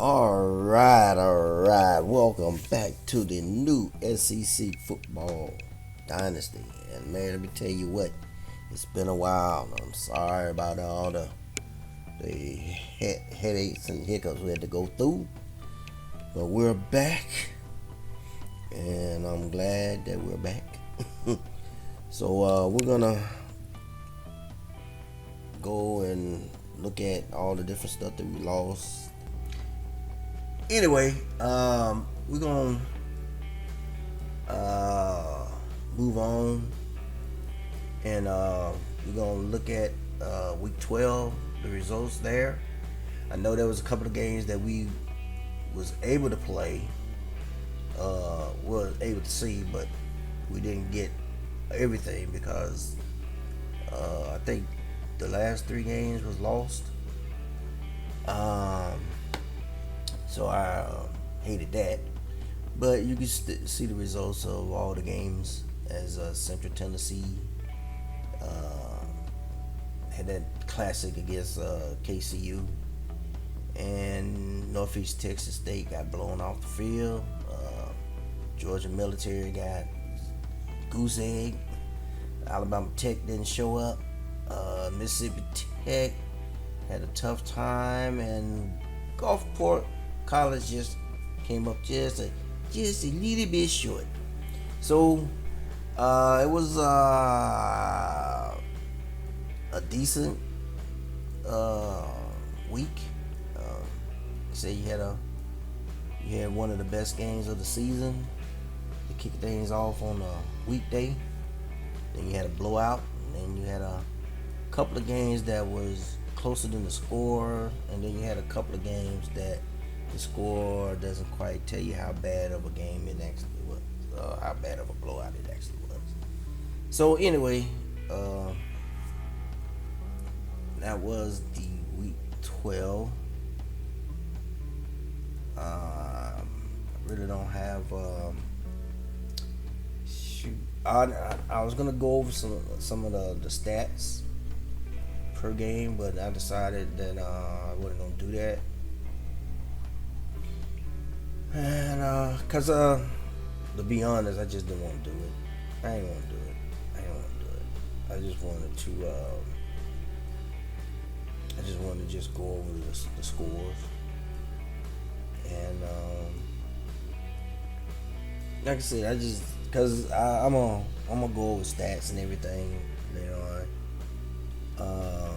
All right. Welcome back to the new SEC Football Dynasty. And man, let me tell you what, it's been a while. I'm sorry about all the headaches and hiccups we had to go through, but we're back, and I'm glad that we're back. So we're gonna go and look at all the different stuff that we lost. Anyway, we're gonna move on, and we're gonna look at week 12, the results there. I know there was a couple of games that we was able to play, was able to see, but we didn't get everything because I think the last three games was lost. So I hated that. But you can see the results of all the games as Central Tennessee had that classic against KCU, and Northeast Texas State got blown off the field. Georgia Military got goose egg. Alabama Tech didn't show up. Mississippi Tech had a tough time, and Gulfport College just came up just a little bit short. So it was a decent week. Say you had one of the best games of the season to kick things off on a weekday. Then you had a blowout, and then you had a couple of games that was closer than the score, and then you had a couple of games that the score doesn't quite tell you how bad of a game it actually was, how bad of a blowout it actually was. So anyway, that was the week 12. I really don't have. I was gonna go over some of the stats per game, but I decided that I wasn't gonna do that. And cause to be honest, I just didn't want to do it. I ain't want to do it. I just wanted to. I just wanted to just go over the scores, and like I said, I just cause I'm gonna go over stats and everything later on.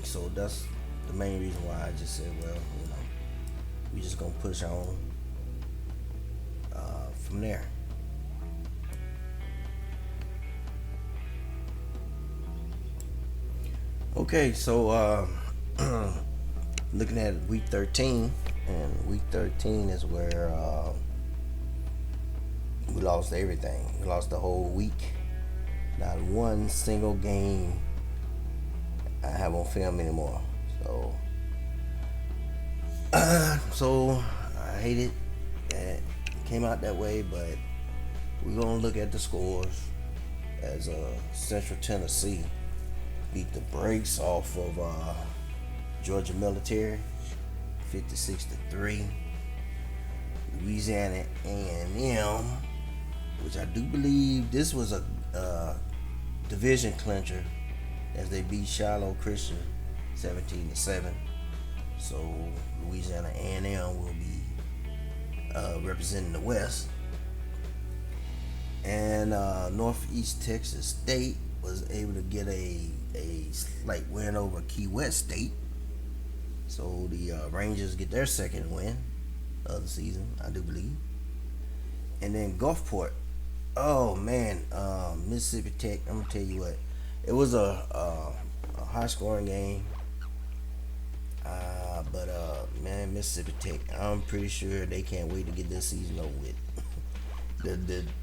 So that's the main reason why I just said, well, we just gonna push on from there. Okay, so looking at week 13, and week 13 is where we lost everything. We lost the whole week. Not one single game I have on film anymore. So I hate it that it came out that way, but we're gonna look at the scores as Central Tennessee beat the brakes off of Georgia Military, 56-3. Louisiana A&M, which I do believe this was a division clincher, as they beat Shiloh Christian 17-7. So Louisiana A&M will be representing the West. And Northeast Texas State was able to get a slight win over Key West State. So the Rangers get their second win of the season, I do believe. And then Gulfport, oh man, Mississippi Tech, I'm gonna tell you what, it was a high scoring game. But man, Mississippi Tech, I'm pretty sure they can't wait to get this season over with.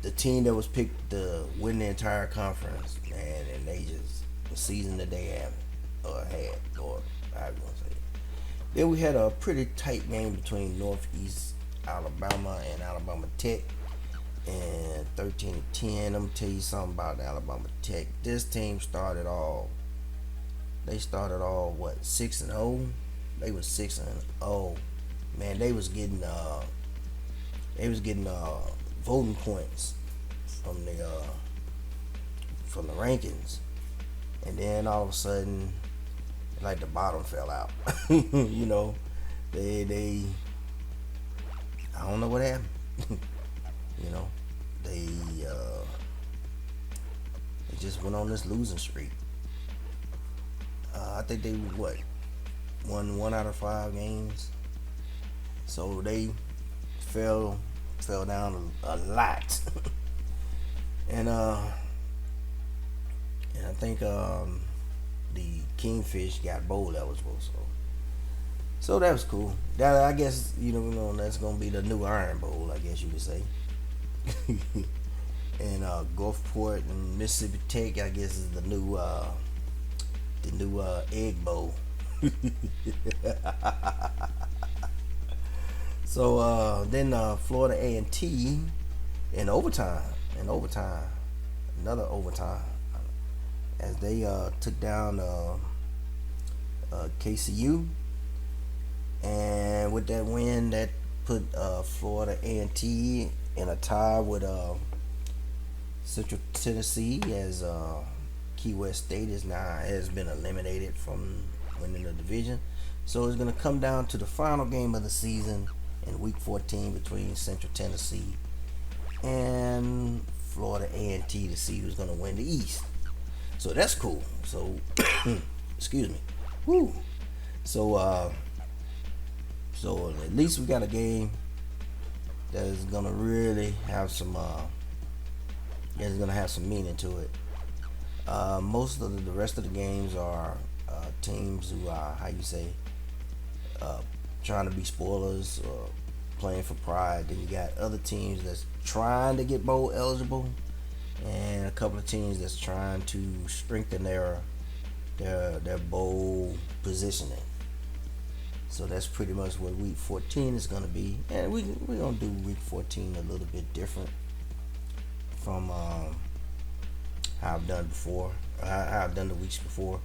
The team that was picked to win the entire conference, man, and they just the season that they had, or how you want to say it. Then we had a pretty tight game between Northeast Alabama and Alabama Tech, and 13-10. I'm gonna tell you something about Alabama Tech. This team started all what 6-0, They was 6-0. Man, they was getting voting points from the rankings, and then all of a sudden, like the bottom fell out. you know, they I don't know what happened. you know, they they just went on this losing streak. I think they won 1 out of 5 games, so they fell down a lot. and I think the Kingfish got bowl eligible, so that was cool. That, I guess, that's gonna be the new Iron Bowl, I guess you could say. and Gulfport and Mississippi Tech, I guess, is the new Egg Bowl. So then Florida A&T in overtime, another overtime, as they took down KCU, and with that win, that put Florida A&T in a tie with Central Tennessee, as Key West State has been eliminated from winning the division. So it's going to come down to the final game of the season in Week 14 between Central Tennessee and Florida A&T to see who's going to win the East. So that's cool. So, excuse me. Woo. So, so at least we got a game that is going to really have some, that's going to have some meaning to it. Most of the rest of the games are teams who are, trying to be spoilers or playing for pride. Then you got other teams that's trying to get bowl eligible, and a couple of teams that's trying to strengthen their bowl positioning. So that's pretty much what Week 14 is going to be, and we're going to do Week 14 a little bit different from how I've done before, how I've done the weeks before.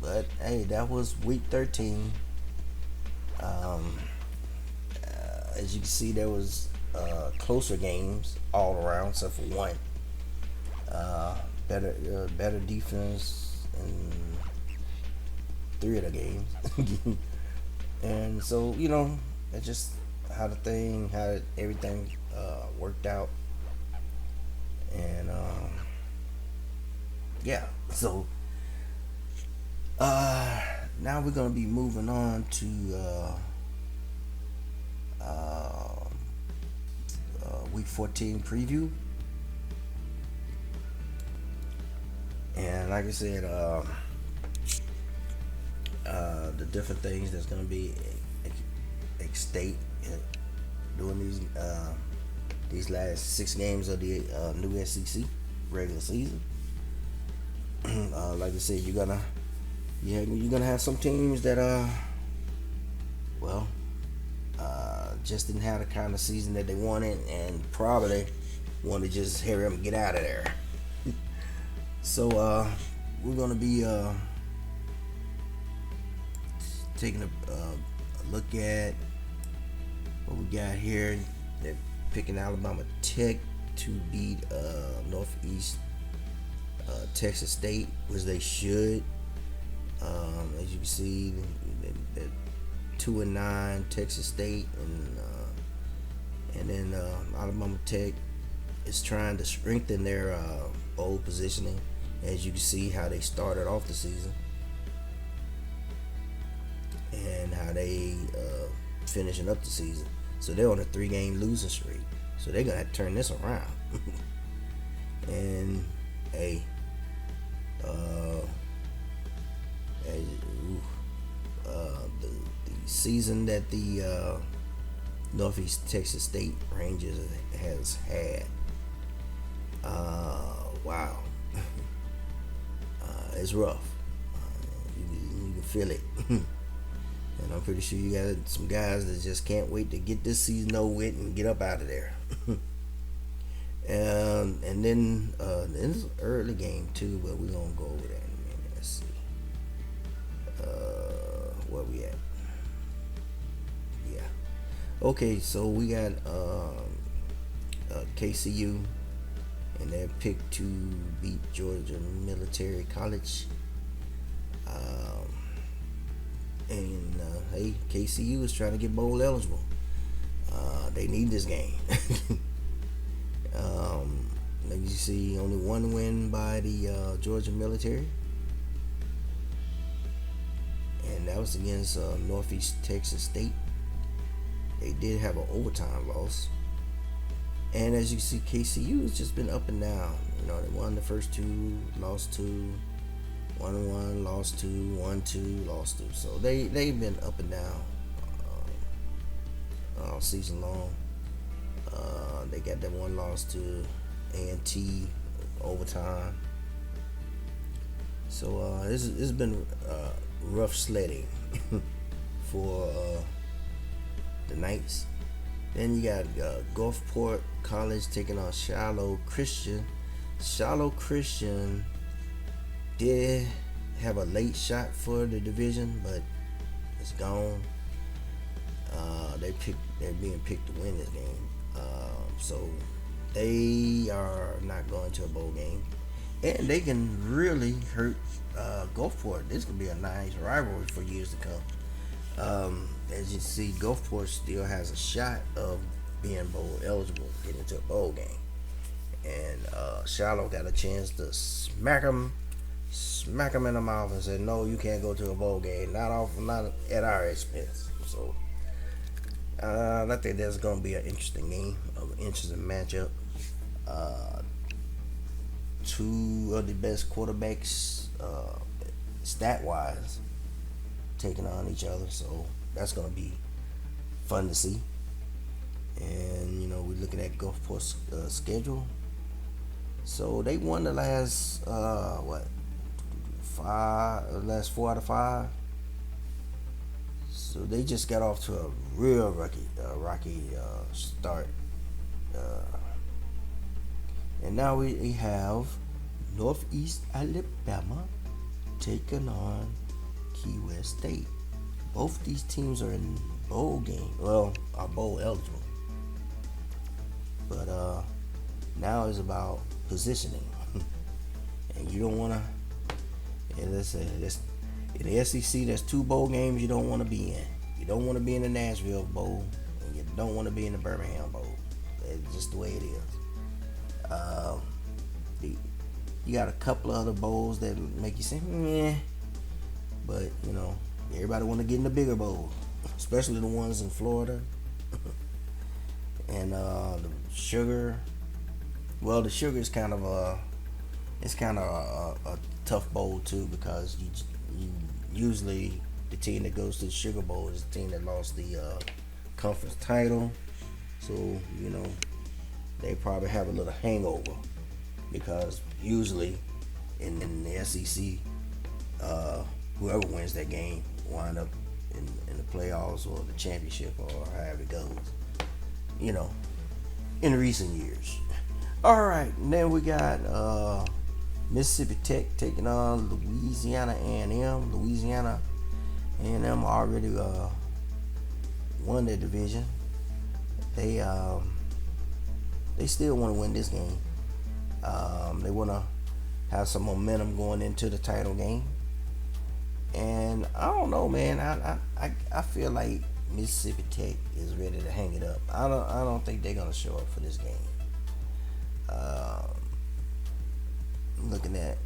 But hey, that was Week 13. As you can see, there was closer games all around, except for one. Better defense in 3 of the games. And so, that's just how everything worked out. And yeah, so now we're gonna be moving on to Week 14 preview. And like I said, the different things that's gonna be at stake during these last 6 games of the new SEC regular season. Like I said, you're gonna have some teams that just didn't have the kind of season that they wanted, and probably want to just hurry up and get out of there. So we're gonna be taking a look at what we got here. They're picking Alabama Tech to beat Northeast Texas State, which they should. As you can see, the 2-9 Texas State, and then Alabama Tech is trying to strengthen their bowl positioning. As you can see how they started off the season and how they finishing up the season. So they're on a 3-game losing streak. So they're gonna have to turn this around. And hey, the season that the Northeast Texas State Rangers has had, wow, it's rough. You can feel it. And I'm pretty sure you got some guys that just can't wait to get this season over with and get up out of there. And then it's an early game too, but we're gonna go over that in a minute. Let's see. Where we at? Yeah. Okay, so we got KCU, and they're picked to beat Georgia Military College. And hey, KCU is trying to get bowl eligible. They need this game. Like you see, only one win by the Georgia Military, and that was against Northeast Texas State. They did have an overtime loss, and as you see, KCU has just been up and down. You know, they won the first two, lost two, won one, lost two, won two, lost two. So they've been up and down all season long. They got that one loss to A&T overtime. So it's been rough sledding for the Knights. Then you got Gulfport College taking on Shiloh Christian. Shiloh Christian did have a late shot for the division, but it's gone. They're being picked to win this game. So they are not going to a bowl game, and they can really hurt Gulfport. This could be a nice rivalry for years to come. As you see, Gulfport still has a shot of being bowl eligible, getting into a bowl game, and Shiloh got a chance to smack them in the mouth and say, "No, you can't go to a bowl game. Not at our expense." So I think that's going to be an interesting game, an interesting matchup. Two of the best quarterbacks, stat-wise, taking on each other. So that's going to be fun to see. And, you know, we're looking at Gulfport's schedule. So they won the last, last 4 out of 5. So they just got off to a real rocky start. And now we have Northeast Alabama taking on Key West State. Both these teams are in bowl game. Well, are bowl eligible. But now it's about positioning. And you don't want to, and let's say this, in the SEC, there's 2 bowl games you don't want to be in. You don't want to be in the Nashville Bowl, and you don't want to be in the Birmingham Bowl. It's just the way it is. You got a couple of other bowls that make you say, meh. But, you know, everybody want to get in the bigger bowls, especially the ones in Florida. And the Sugar, well, the Sugar is kind of a tough bowl too, because you usually the team that goes to the Sugar Bowl is the team that lost the conference title. So, you know, they probably have a little hangover, because usually in the SEC, whoever wins that game wind up in the playoffs or the championship or however it goes, you know, in recent years. All right, and then we got Mississippi Tech taking on Louisiana A&M. Louisiana A&M already won their division. They still want to win this game. They want to have some momentum going into the title game. And I don't know, man. I feel like Mississippi Tech is ready to hang it up. I don't think they're gonna show up for this game. Looking at,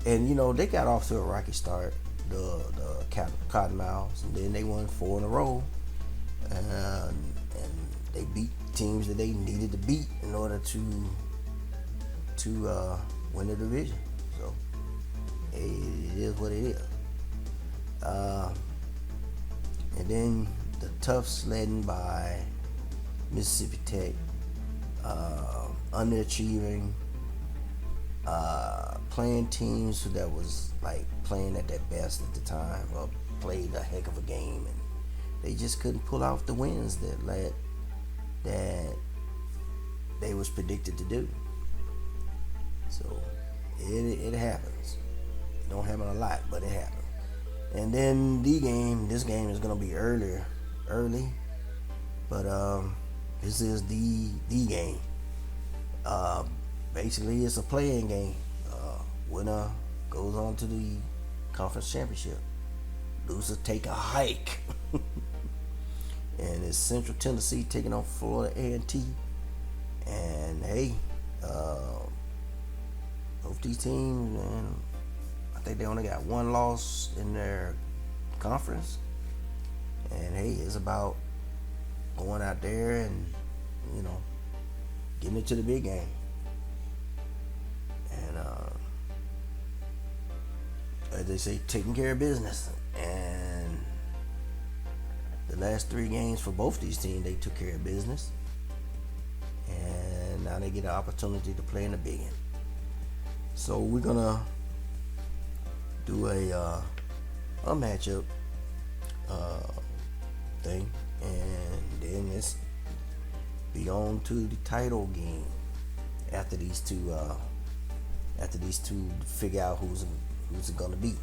and you know, they got off to a rocky start, the Cottonmouths, and then they won 4 in a row, and they beat teams that they needed to beat in order to win the division. So it is what it is. And then the tough sledding by Mississippi Tech, underachieving, playing teams that was like playing at their best at the time, or played a heck of a game, and they just couldn't pull off the wins that they was predicted to do. So it happens. It don't happen a lot, but it happens. And then this game is gonna be early, but this is the game. Basically, it's a play-in game. Winner goes on to the conference championship. Loser take a hike. And it's Central Tennessee taking on Florida A&T. And hey, both these teams, man, I think they only got one loss in their conference. And hey, it's about going out there and, getting into the big game. And as they say, taking care of business. And the last 3 games for both these teams, they took care of business. And now they get an opportunity to play in the big game. So we're gonna do a matchup thing, and then it's be on to the title game after these two figure out who's it gonna be.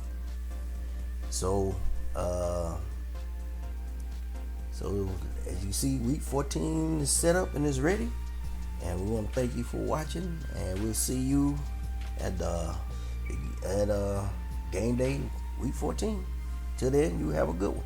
So as you see, week 14 is set up and is ready, and we want to thank you for watching, and we'll see you at game day week 14. Till then, you have a good one.